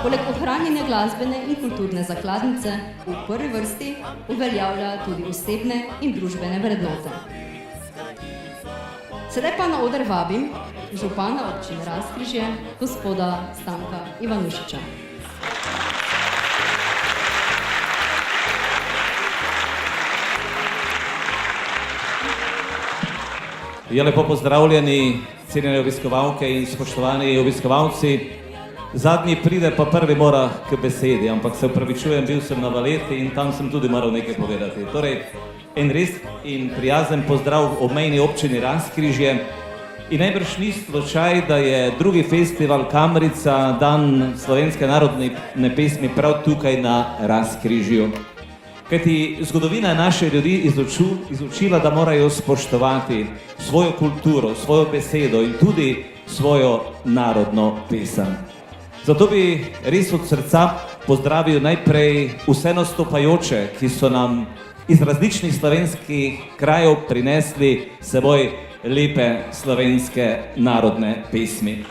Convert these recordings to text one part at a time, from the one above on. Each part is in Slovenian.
poleg ohranjanja glasbene in kulturne zakladnice v prvi vrsti uveljavlja tudi osebne in družbene vrednote. Sedaj pa na oder vabim župana občine Razkrižje, gospoda Stanka Ivanušiča. Lepo pozdravljeni, cenjene obiskovalke in spoštovani obiskovalci. Zadnji pride, pa prvi mora k besedi, ampak se upravičujem, bil sem na valeti in tam sem tudi moral nekaj povedati. Torej, en res in prijazen pozdrav obmejni občini Razkrižje. In najbrž ni slučaj, da je drugi festival Kamrica, dan slovenske narodne pesmi, prav tukaj na Razkrižju. Kajti zgodovina je naše ljudi izučila, da morajo spoštovati svojo kulturo, svojo besedo in tudi svojo narodno pesem. Zato bi res od srca pozdravil najprej vse nastopajoče, ki so nam iz različnih slovenskih krajev prinesli s seboj lepe slovenske narodne pesmi.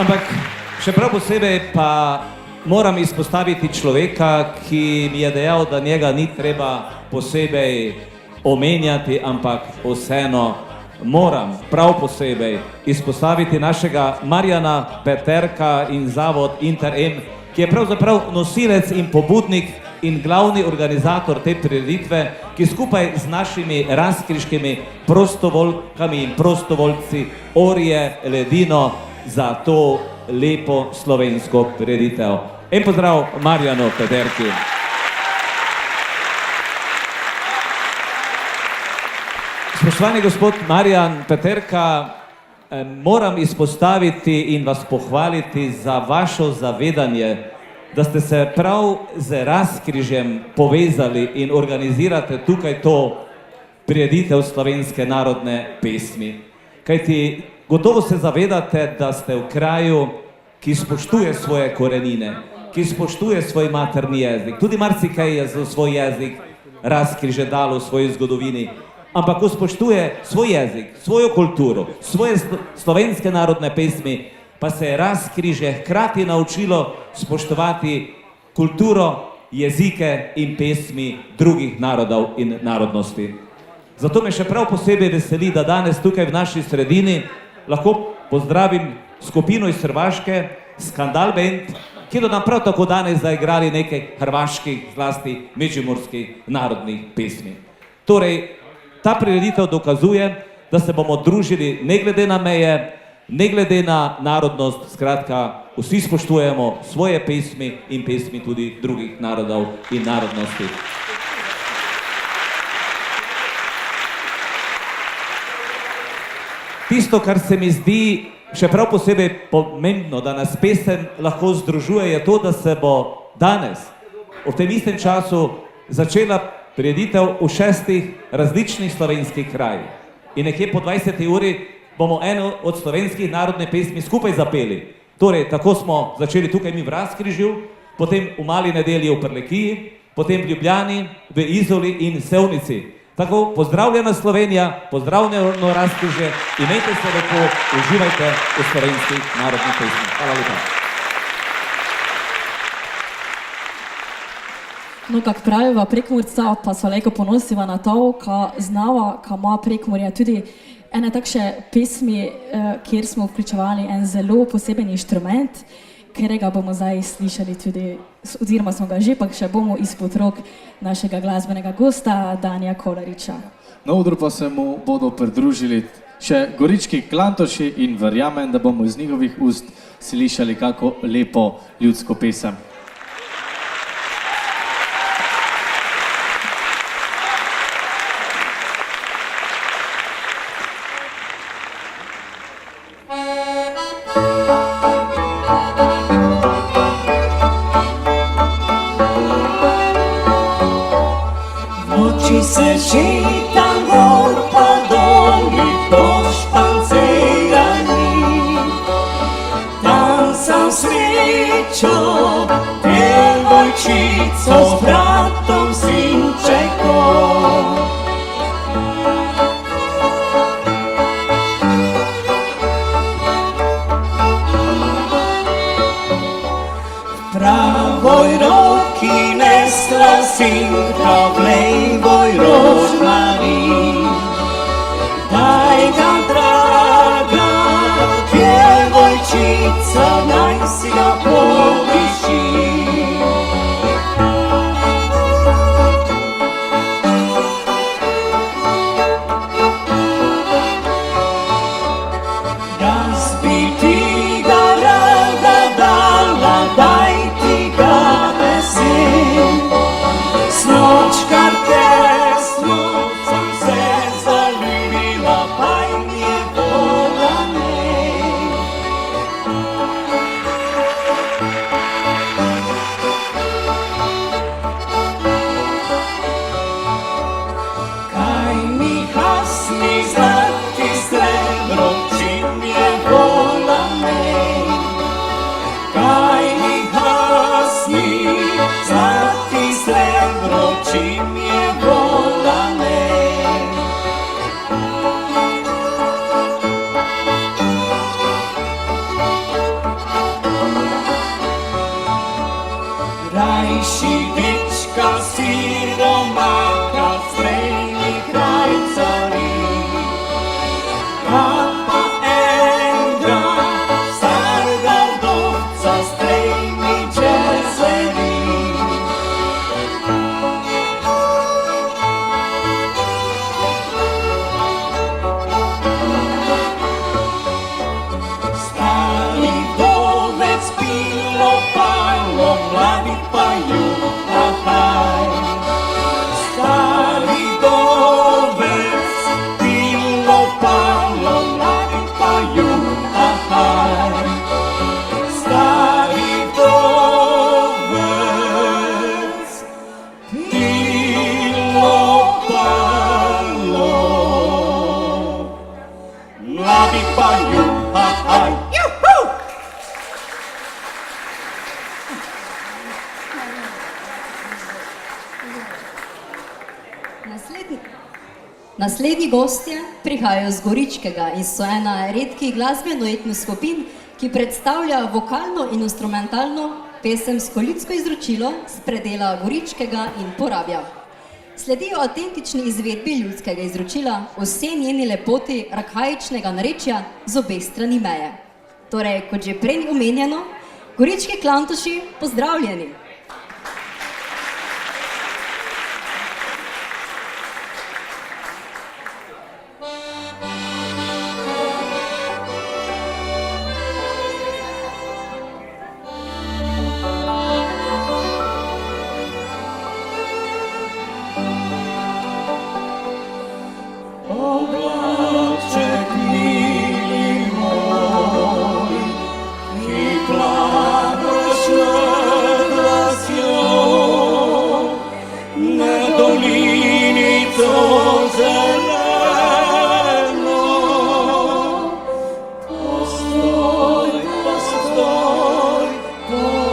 Ampak še prav posebej pa moram izpostaviti človeka, ki mi je dejal, da njega ni treba posebej omenjati, ampak vseeno moram prav posebej izpostaviti našega Marjana Peterka in zavod Inter-M, ki je pravzaprav nosilec in pobudnik in glavni organizator te prireditve, ki skupaj z našimi razkriškimi prostovoljkami in prostovoljci orje ledino za to lepo slovensko prireditev. En pozdrav Marjanu Peterki. Spoštovani gospod Marjan Peterka, moram izpostaviti in vas pohvaliti za vašo zavedanje, da ste se prav z Razkrižjem povezali in organizirate tukaj to prireditev slovenske narodne pesmi. Kajti gotovo se zavedate, da ste v kraju, ki spoštuje svoje korenine, ki spoštuje svoj materni jezik. Tudi marsikaj je za svoj jezik Razkrižje dalo v svoji zgodovini. Ampak ko spoštuje svoj jezik, svojo kulturo, svoje slovenske narodne pesmi, pa se je Razkrižje hkrati naučilo spoštovati kulturo, jezike in pesmi drugih narodov in narodnosti. Zato me še prav posebej veseli, da danes tukaj v naši sredini lahko pozdravim skupino iz Hrvaške, Skandal Band, ki so nam prav tako danes zaigrali nekaj hrvaških, zlasti međimurskih narodnih pesmi. Torej, ta prireditev dokazuje, da se bomo družili ne glede na meje, ne glede na narodnost, skratka, vsi spoštujemo svoje pesmi in pesmi tudi drugih narodov in narodnosti. Tisto, kar se mi zdi še prav posebej pomembno, da nas pesem lahko združuje, je to, da se bo danes, v tem istem času, začela prireditev v 6 različnih slovenskih krajih. In nekje po 20. uri bomo eno od slovenskih narodne pesmi skupaj zapeli. Torej, tako smo začeli tukaj mi v Razkrižju, potem v Mali nedelji v Prlekiji, potem v Ljubljani, v Izoli in Sevnici. Tako, pozdravljena Slovenija, pozdravljeno Razkrižje, imejte se lepo, uživajte v slovenskih narodnih pesmi. Hvala lepa. No, kak praviva Prekmurca, pa so lejko ponosila na to, ka znava, ka ima Prekmurje tudi ene takše pesmi, kjer smo vključevali en zelo poseben inštrument, katerega bomo zdaj slišali tudi, oziroma smo ga že, pa še bomo izpod rok našega glasbenega gosta, Danija Kolariča. Na odru pa se mu bodo pridružili še gorički klantoši in verjamem, da bomo iz njihovih ust slišali kako lepo ljudsko pesem. Se šitam gor pa dol i pošpancirani, tam sam srećo djevojčico s bratom sinčekom. sinka v levoj rožmarin. Daj ga, draga djevojčica, naj si ga poviši. Jaz bi ti ga rada dala, daj ti ga vesel. Snoć kad te sam se zaljubila, pa mi je volane. Kaj mi hasni zlati srebro, čim je volane. Kaj mi hasni zlati srebro, čim je volane. Rajši dečka siromaka, sprejmi krajcari. Papa enega starega vdovca, sprejmi džezeri. Stari vdovec pilo palo, mladi pa juhaj. Stari vdovec pilo palo, mladi pa juhaj. Stari vdovec pilo palo, mladi pa juhaj. Naslednji gostje prihajajo z Goričkega in so ena redkih glasbeno-etnih skupin, ki predstavlja vokalno in instrumentalno pesemsko ljudsko izročilo s predela Goričkega in Porabja. Sledijo avtentični izvedbi ljudskega izročila o vsej njeni lepoti arhaičnega narečja z obeh strani meje. Torej, kot že prej omenjeno, Gorički klantoši, pozdravljeni! Oblaček mili moj, ki plavaš nad vasjo, na dolini to zeleno. Postoj, postoj, postoj.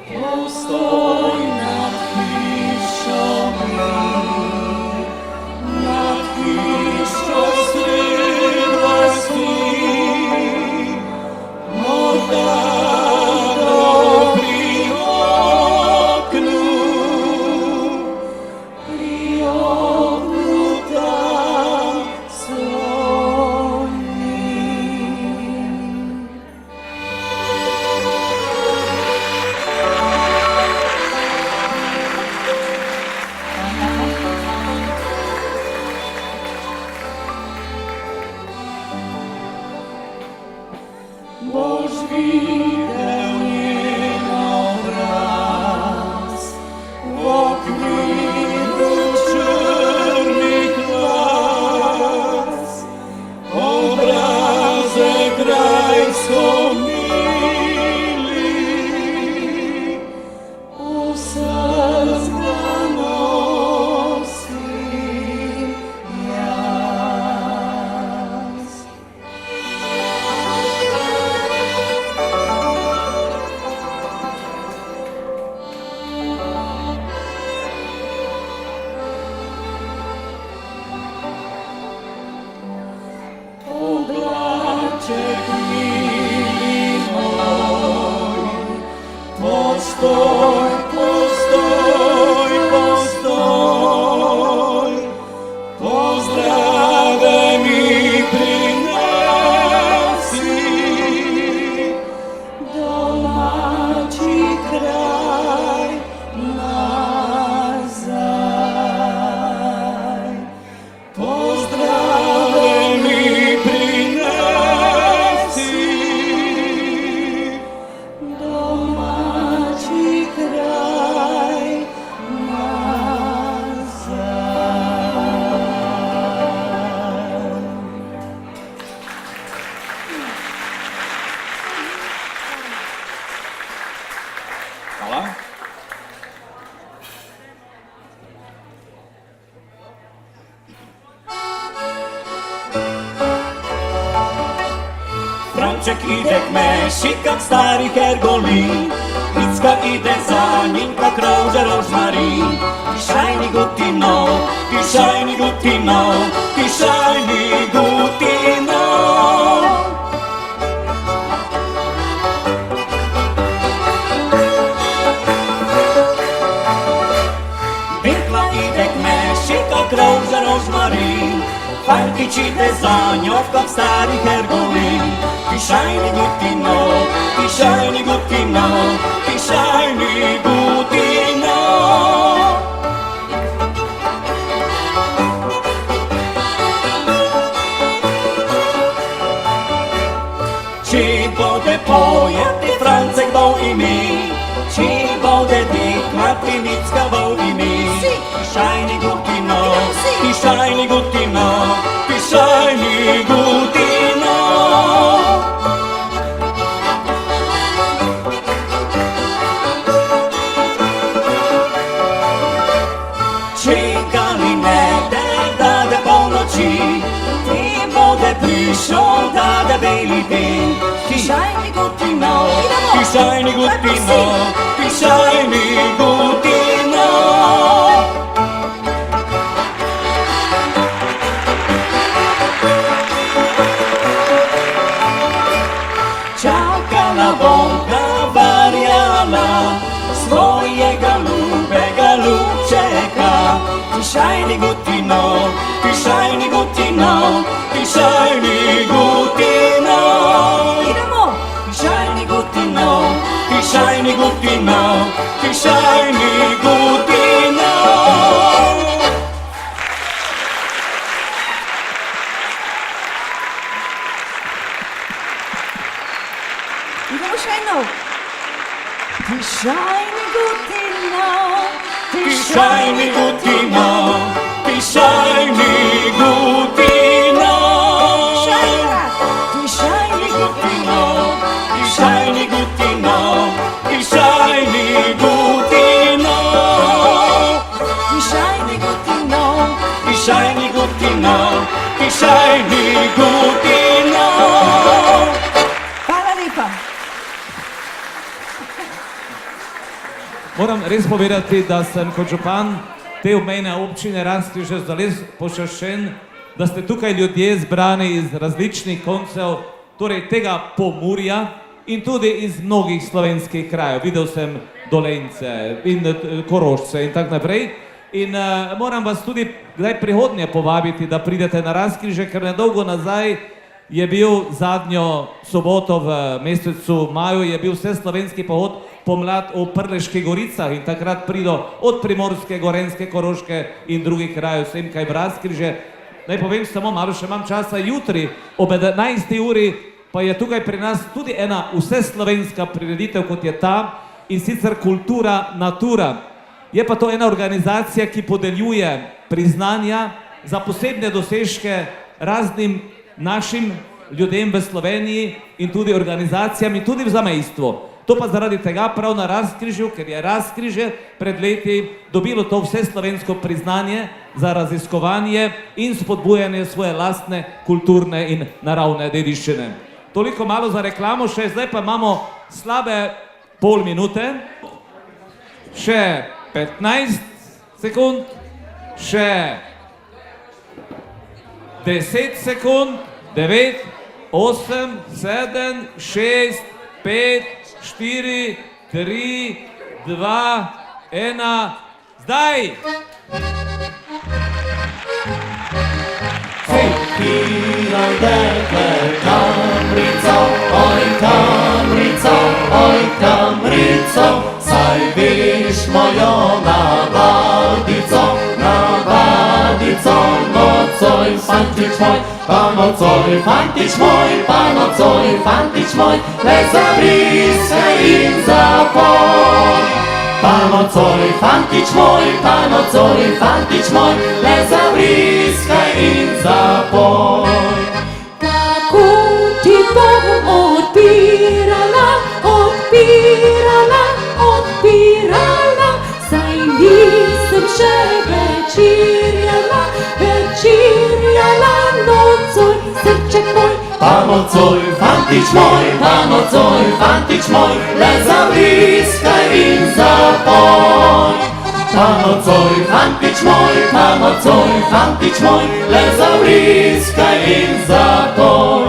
Postoj nad hišami, nad hišo sred vasi, morda pri oknu tam sloni. Bož videl njen obraz v okviru črnih las, obraze krajsko mili, vse zganosim jaz. pozdrave mi prinesi, domači kraj nazaj. Pozdrave mi prinesi, domači kraj Hvala. Franček ide k meši, kak stari hergolin, Icka ide za njim, kak rože rožmarin. Ti šajni gutino, ti šajni gutino, ti šajni gutino. Betla ide k meši, kak rože rožmarin, Fantić ide za njom, kak stari hergolin. Ti šajni gutino, ti šajni gutino, ti šajni gutino. Či bode pojeti Francek bol i my, či bode dikmati Nicka bol i my. Ti šajni gutino, ti šajni gutino, ti šajni gutino. Čekali nede dade polnoći, ti bode prišao dade beli din. Ti šajni gutino, ti šajni gutino, ti šajni gutino. Čakala vonka varjala svojega ljubega ljubčeka. Ti šajni gutino, ti šajni gutino, ti šajni gutino. Idemo! Ti šajni gutino, ti šajni gutino, ti šajni gutino. Idemo še eno. Ti šajni gutino, Ti šajni gutino, ti šajni gutino. ti šajni Gutino, ti šajni gutino, ti šajni gutino. ti šajni gutino. Ti šajni gutino, ti šajni gutino. Hvala lepa. Moram res povedati, da sem kot župan te obmejne občine Razkrižje zares počaščen, da ste tukaj ljudje zbrani iz različnih koncev, torej tega Pomurja in tudi iz mnogih slovenskih krajev. Videl sem Dolenjce in Korošce in tako naprej. In moram vas tudi kdaj prihodnje povabiti, da pridete na Razkrižje, ker nedolgo nazaj je bil zadnjo soboto v mesecu maju, je bil vseslovenski pohod Pomlad v Prleških goricah in takrat prido od Primorske, Gorenjske, Koroške in drugih krajev vsem kaj v Razkrižje. Naj povem samo malo, še imam časa, jutri ob 11. uri pa je tukaj pri nas tudi ena vseslovenska prireditev, kot je ta, in sicer Kultura Natura. Je pa to ena organizacija, ki podeljuje priznanja za posebne dosežke raznim našim ljudem v Sloveniji in tudi organizacijam in tudi v zamejstvu. To pa zaradi tega prav na Razkrižju, ker je Razkrižje pred leti dobilo to vseslovensko priznanje za raziskovanje in spodbujanje svoje lastne kulturne in naravne dediščine. Toliko malo za reklamo še, zdaj pa imamo slabe pol minute, še 15 sekund, še 10 sekund, 9, 8, 7, 6, 5, 4, 3, 2, 1, zdaj! odpiraj dekle kamrico, oj kamrico, oj kamrico, saj veš mojo navadico, nocoj fantič moj, pa nocoj fantič moj, pa nocoj fantič moj, le zavriskaj in zapoj. Pa nocoj fantič moj, pa nocoj fantič moj, le zavriskaj in zapoj. Kako ti bom odpirala, odpirala, odpirala, saj nisem še večerjala, večerjala nocoj, srček moj. Pa nocoj fantič moj, pa nocoj fantič moj, le zavriskaj in zapoj. Pa nocoj fantič moj, pa nocoj fantič moj, le zavriskaj in zapoj.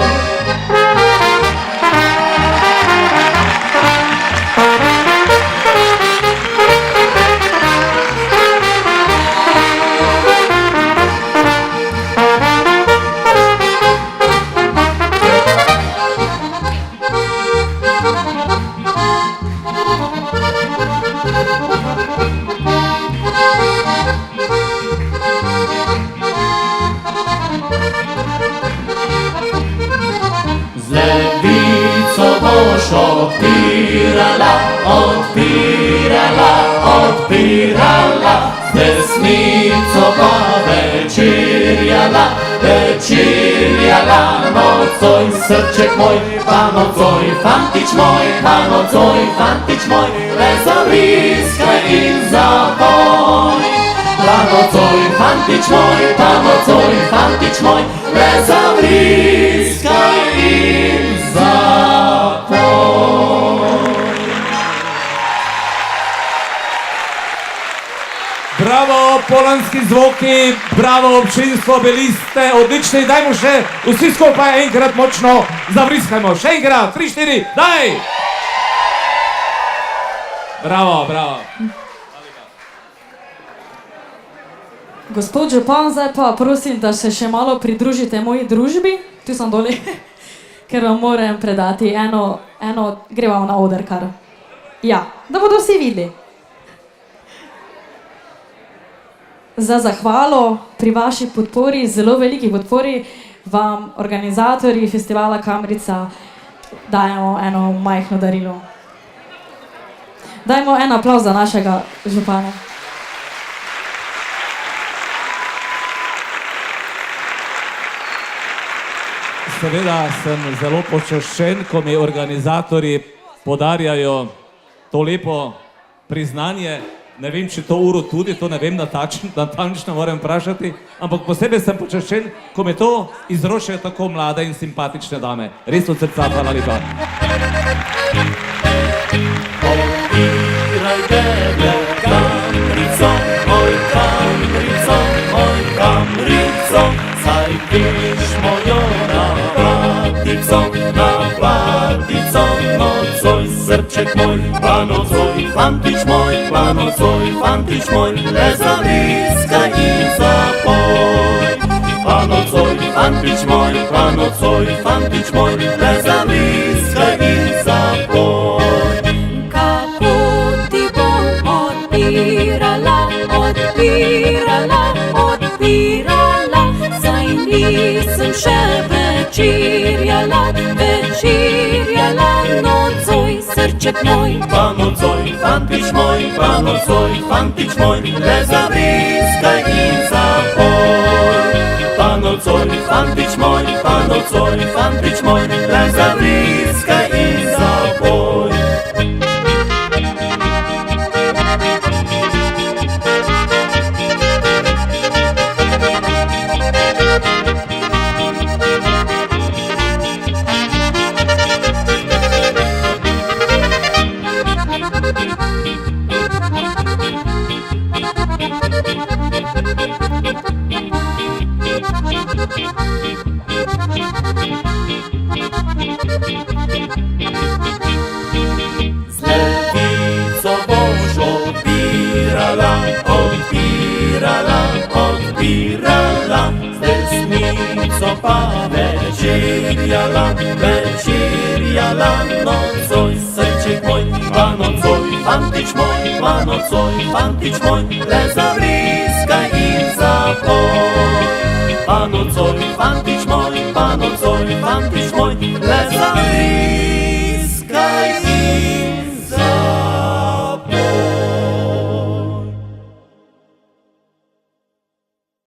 Odpirala, odpirala, odpirala, z desnico pa večerjala, večerjala nocoj, srček moj, pa nocoj fantič moj, pa nocoj fantič moj, le zavriskaj in zapoj. Pa nocoj fantič moj, pa nocoj fantič moj, le zavriskaj in zapoj. Bravo, polanski zvoki, bravo občinstvo, bili ste odlični, dajmo še vsi skupaj enkrat močno zavriskajmo, še enkrat, 3, 4, daj! Bravo, bravo. Gospod župan, zdaj pa prosim, da se še malo pridružite moji družbi, tu sem doli, ker vam moram predati eno, greva na oder kar. Ja, da bodo vsi videli. Za zahvalo pri vaši podpori, zelo veliki podpori, vam organizatorji festivala Kamrica dajemo eno majhno darilo. Dajmo en aplavz za našega župana. Seveda sem zelo počaščen, ko mi organizatorji podarjajo to lepo priznanje. Ne vem, če to uro tudi, to ne vem, natančno moram vprašati, ampak posebej sem počaščen, ko me to izročajo tako mlade in simpatične dame. Res od srca, hvala lepa. Odpiraj deble kamrico, oj kamrico, oj kamrico, saj veš mojo navadico, navadico nocoj, srček moj, pa nocoj fantič moj, pa nocoj fantič moj, le zavriskaj in zapoj. Pa nocoj fantič moj, pa nocoj fantič moj, le zavriskaj in zapoj. Kako ti bom odpirala, odpirala, odpirala, saj nisem še večerjala, večerjala nocoj, srček moj. Pa nocoj fantič moj, pa nocoj fantič moj, le zavriskaj in zapoj. Pa nocoj fantič moj, pa nocoj fantič moj, le zavriskaj in zapoj. Z levico boš odpirala, odpirala, odpirala, z desnico so pa večerjala, večerjala nocoj, srček moj, pa nocoj, fantič moj, pa nocoj, fantič moj, le zavriskaj in zapoj. Pa nocoj, fantič moj, pa nocoj, fantič moj, le zavriskaj.